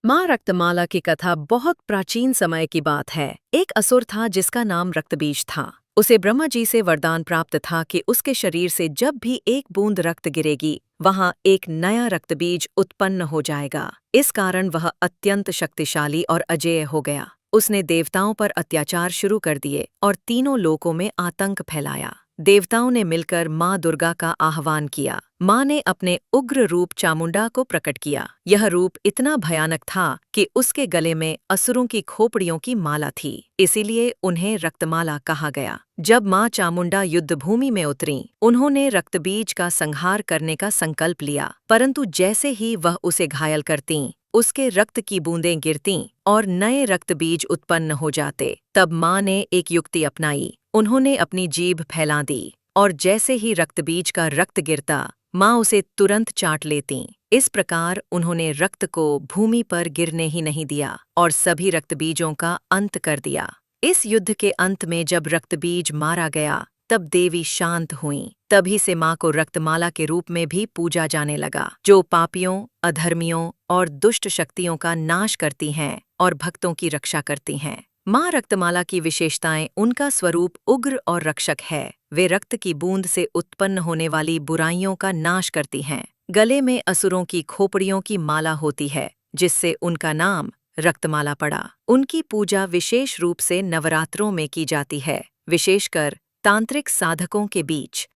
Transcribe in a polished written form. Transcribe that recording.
माँ रक्तमाला की कथा बहुत प्राचीन समय की बात है। एक असुर था जिसका नाम रक्तबीज था। उसे ब्रह्मा जी से वरदान प्राप्त था कि उसके शरीर से जब भी एक बूंद रक्त गिरेगी, वहाँ एक नया रक्तबीज उत्पन्न हो जाएगा। इस कारण वह अत्यंत शक्तिशाली और अजेय हो गया। उसने देवताओं पर अत्याचार शुरू कर दिए और तीनों लोकों में आतंक फैलाया। देवताओं ने मिलकर माँ दुर्गा का आह्वान किया। माँ ने अपने उग्र रूप चामुंडा को प्रकट किया। यह रूप इतना भयानक था कि उसके गले में असुरों की खोपड़ियों की माला थी, इसीलिए उन्हें रक्तमाला कहा गया। जब माँ चामुंडा युद्धभूमि में उतरीं, उन्होंने रक्तबीज का संहार करने का संकल्प लिया, परंतु जैसे ही वह उसे घायल करतीं, उसके रक्त की बूंदें गिरतीं और नए रक्तबीज उत्पन्न हो जाते। तब माँ ने एक युक्ति अपनाई। उन्होंने अपनी जीभ फैला दी और जैसे ही रक्तबीज का रक्त गिरता, माँ उसे तुरंत चाट लेतीं। इस प्रकार उन्होंने रक्त को भूमि पर गिरने ही नहीं दिया और सभी रक्तबीजों का अंत कर दिया। इस युद्ध के अंत में जब रक्तबीज मारा गया, तब देवी शांत हुईं। तभी से माँ को रक्तमाला के रूप में भी पूजा जाने लगा, जो पापियों, अधर्मियों और दुष्ट शक्तियों का नाश करती हैं और भक्तों की रक्षा करती हैं। माँ रक्तमाला की विशेषताएं: उनका स्वरूप उग्र और रक्षक है। वे रक्त की बूंद से उत्पन्न होने वाली बुराइयों का नाश करती हैं। गले में असुरों की खोपड़ियों की माला होती है, जिससे उनका नाम रक्तमाला पड़ा। उनकी पूजा विशेष रूप से नवरात्रों में की जाती है, विशेषकर तांत्रिक साधकों के बीच।